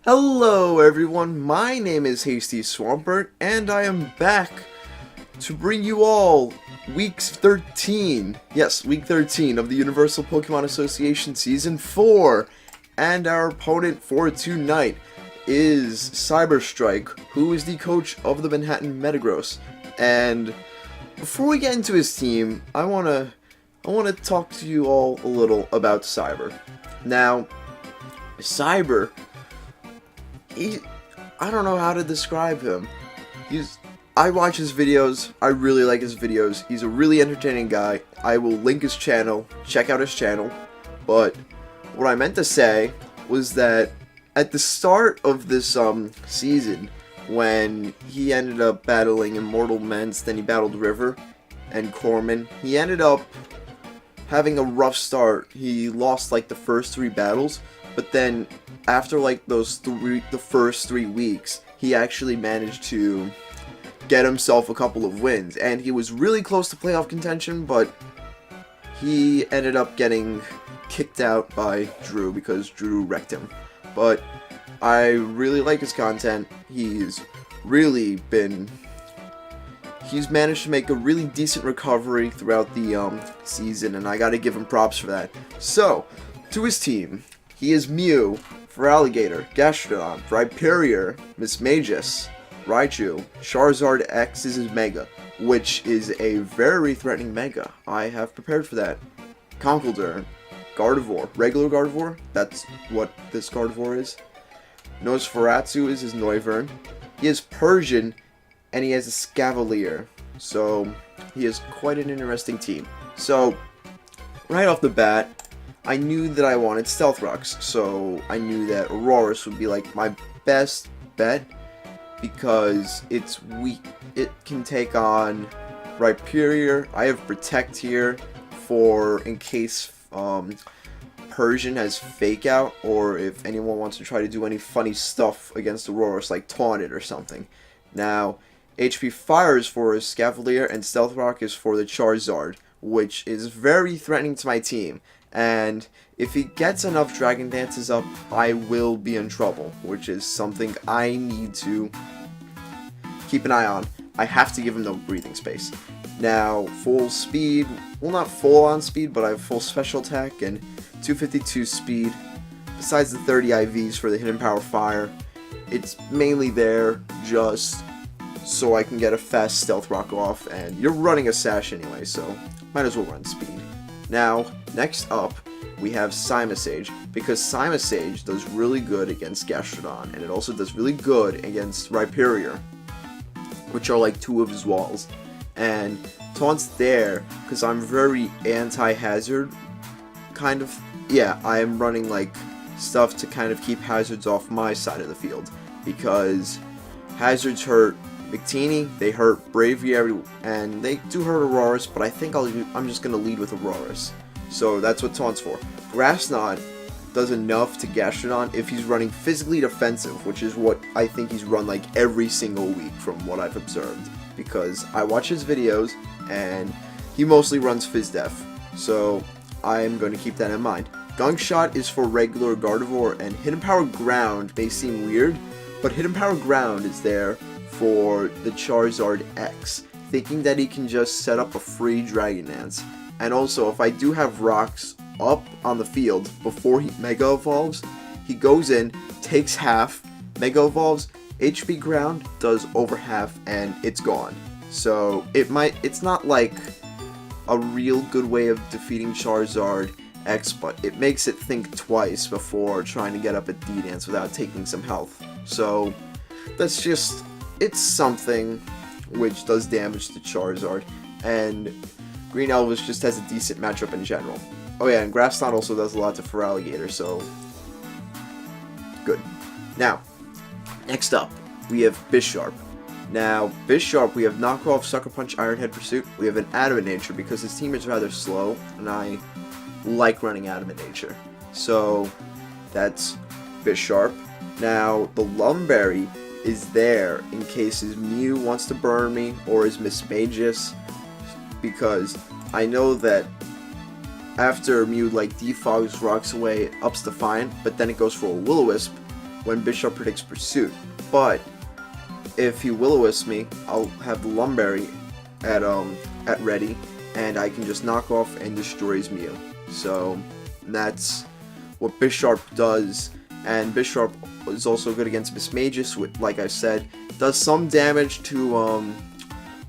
Hello everyone, my name is Hasty Swampert, and I am back to bring you all week 13, yes, week 13 of the Universal Pokemon Association Season 4, and our opponent for tonight is Cyberstrike, who is the coach of the Manhattan Metagross. And before we get into his team, I wanna talk to you all a little about Cyber. Now, Cyber, I don't know how to describe him. I watch his videos, I really like his videos, he's a really entertaining guy. I will link his channel, check out his channel. But what I meant to say was that at the start of this season, when he ended up battling Immortal Mence, then he battled River and Corman, he ended up having a rough start. He lost like the first 3 battles, but then after like the first 3 weeks, he actually managed to get himself a couple of wins, and he was really close to playoff contention, but he ended up getting kicked out by Drew because Drew wrecked him. But I really like his content. He's managed to make a really decent recovery throughout the season, and I gotta give him props for that. So, to his team, he is Mew, Feraligatr, Gastrodon, Rhyperior, Mismagius, Raichu, Charizard X is his Mega, which is a very threatening Mega. I have prepared for that. Conkeldurr, Gardevoir, regular Gardevoir, that's what this Gardevoir is. Nosferatu is his Noivern. He has Persian, and he has a Scavalier, so he is quite an interesting team. So, right off the bat, I knew that I wanted Stealth Rocks, so I knew that Aurorus would be like my best bet because it's weak. It can take on Rhyperior. I have Protect here for in case Persian has Fake Out, or if anyone wants to try to do any funny stuff against Aurorus, like taunt it or something. Now, HP Fire is for his Scavalier, and Stealth Rock is for the Charizard, which is very threatening to my team. And if he gets enough Dragon Dances up, I will be in trouble, which is something I need to keep an eye on. I have to give him no breathing space. Now, full speed, well, not full on speed, but I have full special attack and 252 speed. Besides the 30 IVs for the Hidden Power Fire, it's mainly there just so I can get a fast Stealth Rock off, and you're running a Sash anyway, so might as well run speed. Now, next up, we have Simisage, because Simisage does really good against Gastrodon, and it also does really good against Rhyperior, which are like 2 of his walls. And Taunt's there, because I'm very anti-hazard, kind of. Yeah, I am running like stuff to kind of keep hazards off my side of the field, because hazards hurt Victini, they hurt Braviary, and they do hurt Aurorus, but I think I'm just going to lead with Aurorus. So that's what Taunt's for. Grass Knot does enough to Gastrodon if he's running physically defensive, which is what I think he's run like every single week from what I've observed, because I watch his videos and he mostly runs Phys Def, so I'm going to keep that in mind. Gunk Shot is for regular Gardevoir, and Hidden Power Ground may seem weird, but Hidden Power Ground is there for the Charizard X, thinking that he can just set up a free Dragon Dance. And also, if I do have rocks up on the field before he Mega Evolves, he goes in, takes half, Mega Evolves, HP Ground does over half, and it's gone. So it's not like a real good way of defeating Charizard X, but it makes it think twice before trying to get up at D-Dance without taking some health. So that's just, it's something which does damage to Charizard, and Green Elvis just has a decent matchup in general. Oh yeah, and Grass Knot also does a lot to Feraligatr, so good. Now, next up, we have Bisharp. Now, Bisharp, we have Knockoff, Sucker Punch, Iron Head Pursuit. We have an Adamant Nature because his team is rather slow, and I like running Adamant Nature. So, that's Bisharp. Now, the Lumberry is there in case his Mew wants to burn me, or his Mismagius, because I know that after Mew like defogs, rocks away, ups Defiant, but then it goes for a Will-O-Wisp, when Bishop predicts Pursuit. But if he Will-O-Wisps me, I'll have the Lumberry at ready, and I can just knock off and destroy his Mew. So that's what Bisharp does, and Bisharp is also good against Mismagius, which, like I said, does some damage to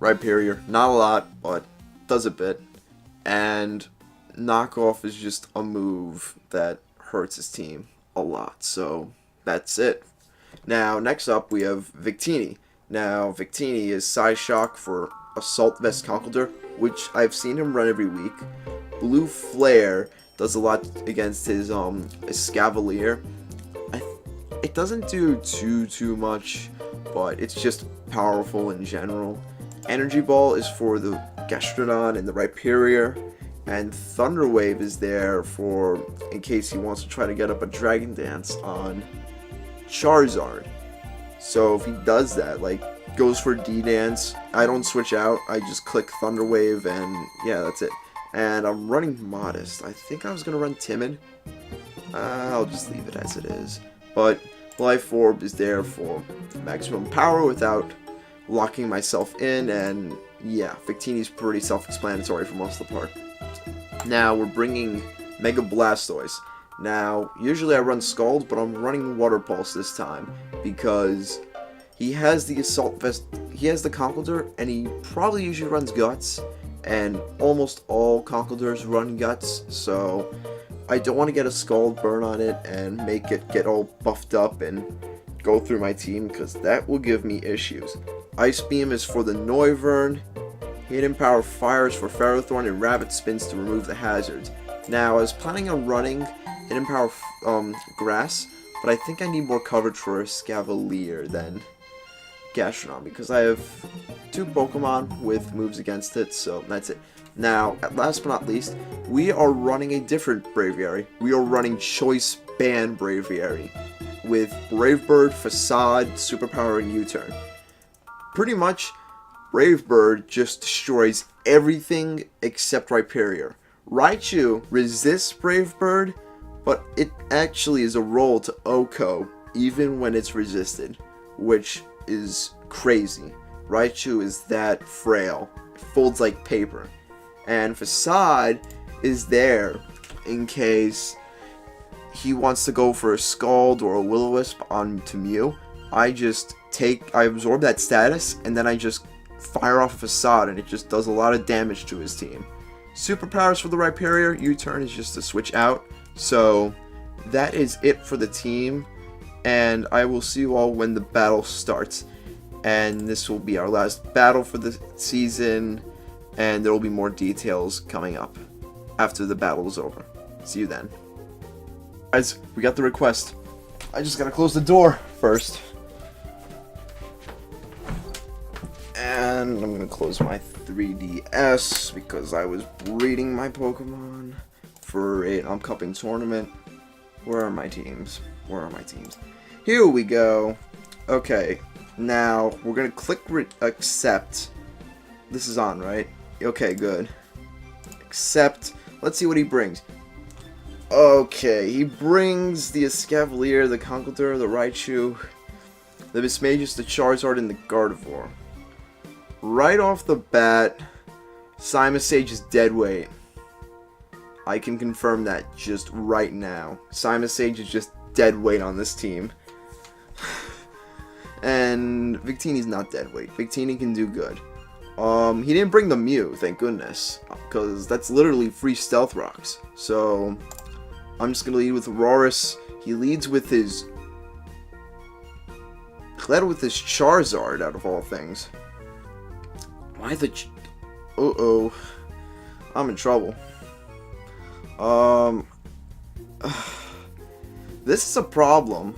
Rhyperior. Not a lot, but does a bit. And knockoff is just a move that hurts his team a lot. So that's it. Now, next up, we have Victini. Now, Victini is Psyshock for Assault Vest Conkeldurr, which I've seen him run every week. Blue Flare does a lot against his Escavalier. It doesn't do too much, but it's just powerful in general. Energy Ball is for the Gastrodon and the Rhyperior, and Thunder Wave is there for in case he wants to try to get up a Dragon Dance on Charizard. So if he does that, like goes for D-Dance, I don't switch out, I just click Thunder Wave, and yeah, that's it. And I'm running Modest. I think I was going to run Timid. I'll just leave it as it is. But Life Orb is there for maximum power without locking myself in, and yeah, Victini's pretty self-explanatory for most of the part. Now we're bringing Mega Blastoise. Now, usually I run Scald, but I'm running Water Pulse this time because he has the Assault Vest, he has the Conkeldurr, and he probably usually runs Guts, and almost all Conkeldurrs run Guts, so I don't want to get a Scald burn on it and make it get all buffed up and go through my team, because that will give me issues. Ice Beam is for the Noivern, Hidden Power Fire is for Ferrothorn, and Rabbit Spins to remove the hazards. Now, I was planning on running Hidden Power Grass, but I think I need more coverage for Escavalier than Gastrodon, because I have 2 Pokemon with moves against it, so that's it. Now, last but not least, we are running a different Braviary. We are running Choice Band Braviary with Brave Bird, Facade, Superpower, and U-Turn. Pretty much, Brave Bird just destroys everything except Rhyperior. Raichu resists Brave Bird, but it actually is a roll to OHKO even when it's resisted, which is crazy. Raichu is that frail. It folds like paper. And Facade is there in case he wants to go for a Scald or a Will-O-Wisp onto Mew. I absorb that status, and then I just fire off a Facade, and it just does a lot of damage to his team. Superpowers for the Rhyperior, U-Turn is just to switch out. So that is it for the team, and I will see you all when the battle starts. And this will be our last battle for the season, and there will be more details coming up after the battle is over. See you then. Guys, we got the request. I just gotta close the door first. And I'm gonna close my 3DS because I was breeding my Pokemon for an upcoming tournament. Where are my teams? Where are my teams? Here we go. Okay, now we're gonna click accept. This is on, right? Okay, good. Accept. Let's see what he brings. Okay, he brings the Escavalier, the Conkeldurr, the Raichu, the Mismagius, the Charizard, and the Gardevoir. Right off the bat, Simisage is dead weight. I can confirm that just right now. Simisage is just dead weight on this team. And Victini's not dead weight. Victini can do good. He didn't bring the Mew, thank goodness, because that's literally free Stealth Rocks. So I'm just gonna lead with Aurorus. He leads with his Charizard, out of all things. Why the uh-oh. I'm in trouble. This is a problem.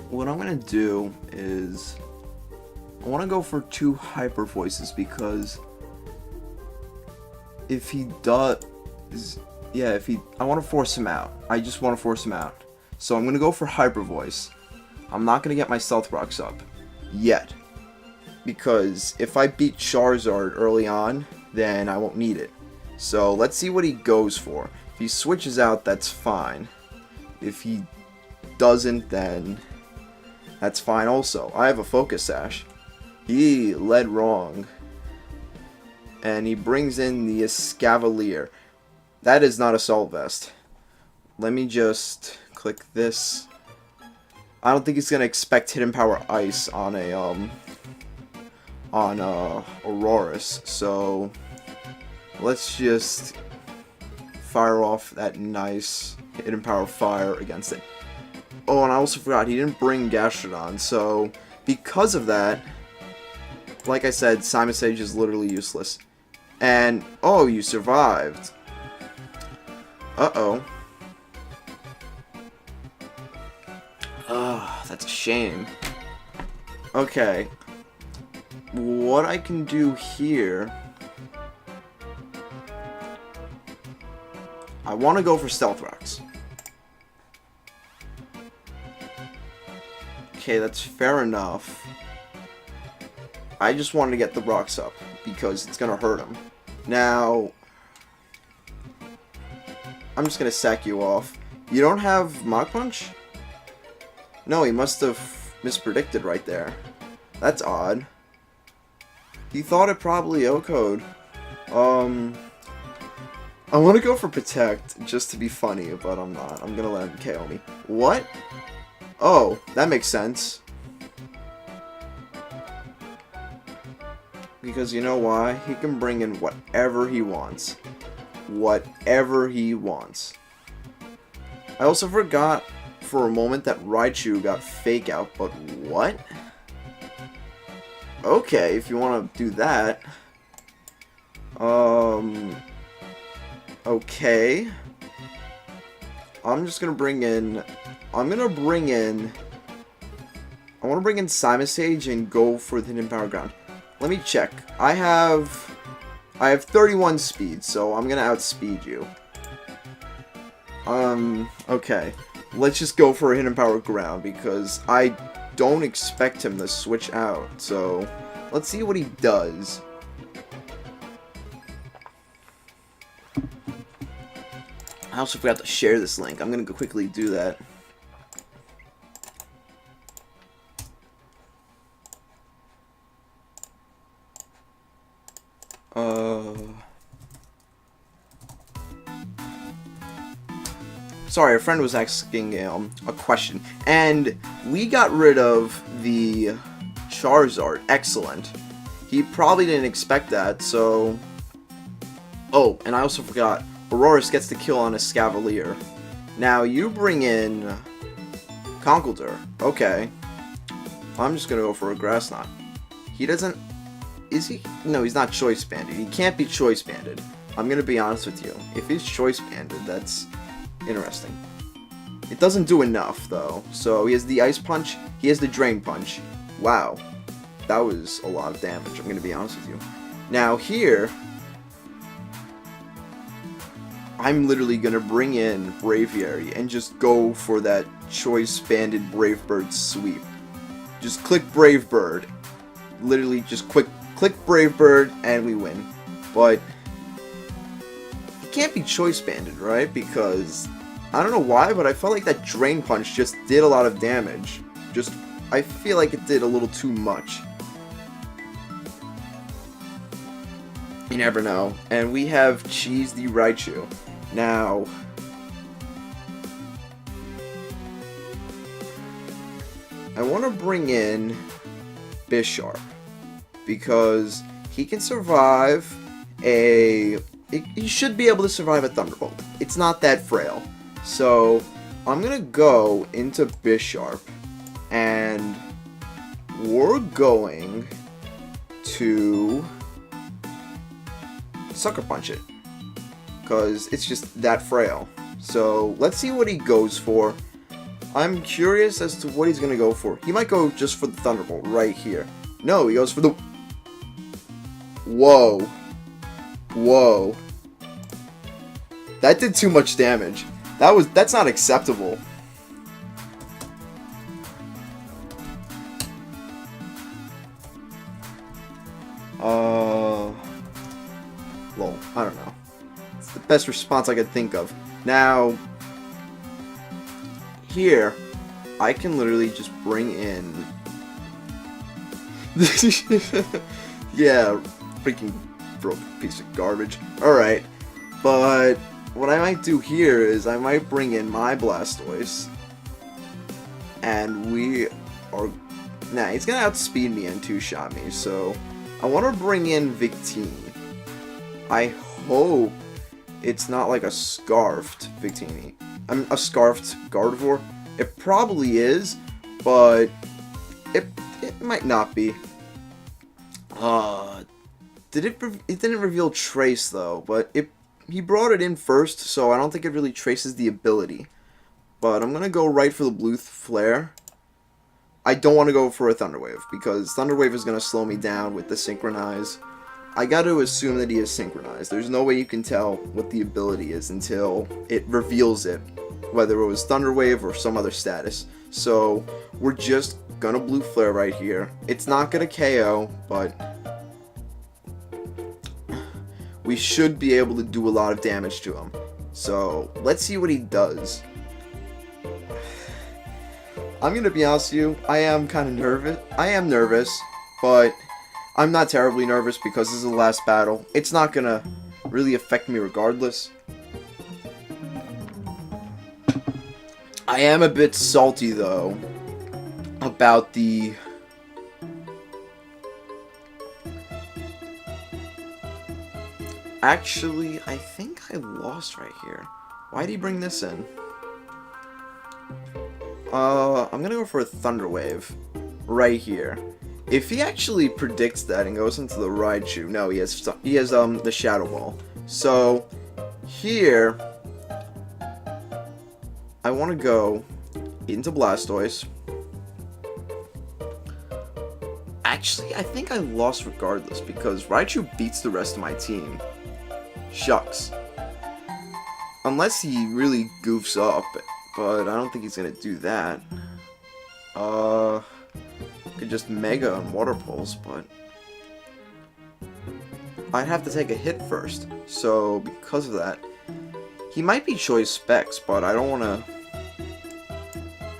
What I'm gonna do is I want to go for 2 Hyper Voices, because if he does, yeah, I want to force him out. I just want to force him out. So I'm gonna go for Hyper Voice. I'm not gonna get my Stealth Rocks up yet, because if I beat Charizard early on, then I won't need it. So let's see what he goes for. If he switches out, that's fine. If he doesn't, then that's fine also. I have a Focus Sash. He led wrong. And he brings in the Escavalier. That is not Assault Vest. Let me just click this. I don't think he's gonna expect Hidden Power Ice on a Aurorus. So let's just fire off that nice Hidden Power Fire against it. Oh, and I also forgot, he didn't bring Gastrodon, so because of that, like I said, Cyberstrike is literally useless. And, oh, you survived. Uh-oh. Ugh, that's a shame. Okay. What I can do here... I want to go for Stealth Rocks. Okay, that's fair enough. I just wanted to get the rocks up because it's gonna hurt him. Now, I'm just gonna sack you off. You don't have Mach Punch? No, he must have mispredicted right there. That's odd. He thought it probably O-code. I want to go for Protect just to be funny, but I'm not. I'm gonna let him KO me. What? Oh, that makes sense. Because you know why? He can bring in whatever he wants. Whatever he wants. I also forgot for a moment that Raichu got Fake Out, but what? Okay, if you want to do that. Okay. I'm just gonna bring in... I want to bring in Cyberstrike and go for the Hidden Power Ground. Let me check. I have 31 speed, so I'm gonna outspeed you. Okay. Let's just go for a Hidden Power Ground because I don't expect him to switch out. So let's see what he does. I also forgot to share this link. I'm gonna go quickly do that. Sorry, a friend was asking a question, and we got rid of the Charizard. Excellent. He probably didn't expect that, so... Oh, and I also forgot, Aurorus gets the kill on a Escavalier. Now, you bring in Conkeldurr. Okay. I'm just gonna go for a Grass Knot. He doesn't... Is he? No, he's not Choice Banded. He can't be Choice Banded. I'm gonna be honest with you. If he's Choice Banded, that's interesting. It doesn't do enough, though. So, he has the Ice Punch. He has the Drain Punch. Wow. That was a lot of damage, I'm gonna be honest with you. Now, here... I'm literally gonna bring in Braviary and just go for that Choice Banded Brave Bird sweep. Just click Brave Bird. Literally just click Brave Bird and we win. But it can't be Choice Banded, right? Because I don't know why, but I felt like that Drain Punch just did a lot of damage. I feel like it did a little too much. You never know. And we have Cheese the Raichu. Now, I want to bring in Bisharp because he can survive he should be able to survive a Thunderbolt. It's not that frail. So, I'm going to go into Bisharp and we're going to Sucker Punch it. Because it's just that frail. So, let's see what he goes for. I'm curious as to what he's going to go for. He might go just for the Thunderbolt right here. No, he goes for the... Whoa. Whoa. That did too much damage. That's not acceptable. Lol, I don't know. It's the best response I could think of. Now, here, I can literally just bring in... yeah, freaking broke piece of garbage. Alright, but what I might do here is I might bring in my Blastoise, and we are... Nah, he's gonna outspeed me and two-shot me, so I want to bring in Victini. I hope it's not like a scarfed Victini. A scarfed Gardevoir. It probably is, but it might not be. It didn't reveal Trace though, but he brought it in first, so I don't think it really traces the ability. But I'm gonna go right for the Blue Flare. I don't want to go for a Thunder Wave, because Thunder Wave is going to slow me down with the Synchronize. I got to assume that he is Synchronized. There's no way you can tell what the ability is until it reveals it, whether it was Thunder Wave or some other status. So, we're just going to Blue Flare right here. It's not going to KO, but we should be able to do a lot of damage to him. So, let's see what he does. I'm gonna be honest with you, I am kind of nervous. I am nervous, but I'm not terribly nervous because this is the last battle. It's not gonna really affect me regardless. I am a bit salty though about the... Actually, I think I lost right here. Why did he bring this in? I'm gonna go for a Thunder Wave right here. If he actually predicts that and goes into the Raichu, no, he has the Shadow Ball. So here, I want to go into Blastoise. Actually, I think I lost regardless because Raichu beats the rest of my team. Shucks. Unless he really goofs up. But I don't think he's gonna do that. Could just Mega on Water Pulse, but I'd have to take a hit first. So because of that, he might be Choice Specs, but I don't wanna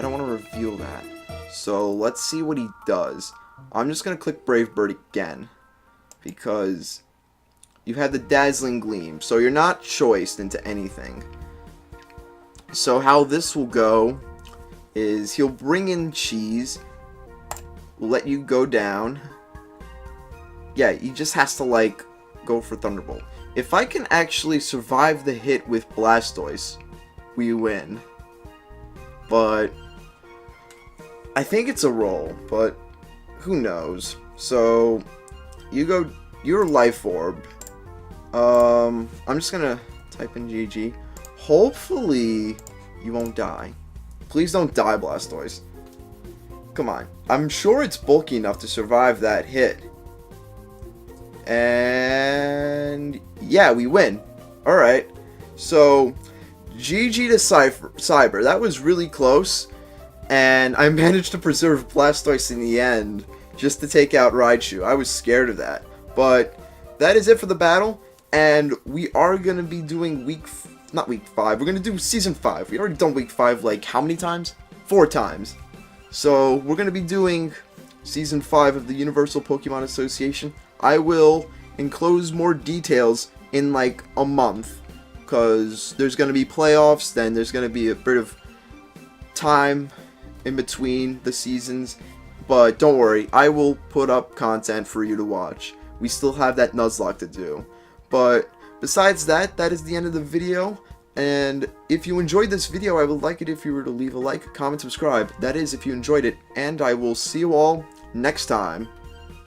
reveal that. So let's see what he does. I'm just gonna click Brave Bird again because you had the Dazzling Gleam, so you're not choiced into anything. So how this will go is he'll bring in Cheese, let you go down. Yeah, he just has to like go for Thunderbolt. If I can actually survive the hit with Blastoise, we win. But I think it's a roll, but who knows. So you go your Life Orb. I'm just gonna type in GG. Hopefully, you won't die. Please don't die, Blastoise. Come on. I'm sure it's bulky enough to survive that hit. And yeah, we win. Alright. So, GG to Cyber. That was really close. And I managed to preserve Blastoise in the end, just to take out Raichu. I was scared of that. But that is it for the battle. And we are going to be doing not week 5, we're going to do season 5. We already done week 5 like how many times? 4 times. So we're going to be doing season 5 of the Universal Pokemon Association. I will enclose more details in like a month, because there's going to be playoffs, then there's going to be a bit of time in between the seasons. But don't worry, I will put up content for you to watch. We still have that Nuzlocke to do. But besides that, that is the end of the video, and if you enjoyed this video, I would like it if you were to leave a like, comment, subscribe. That is, if you enjoyed it, and I will see you all next time.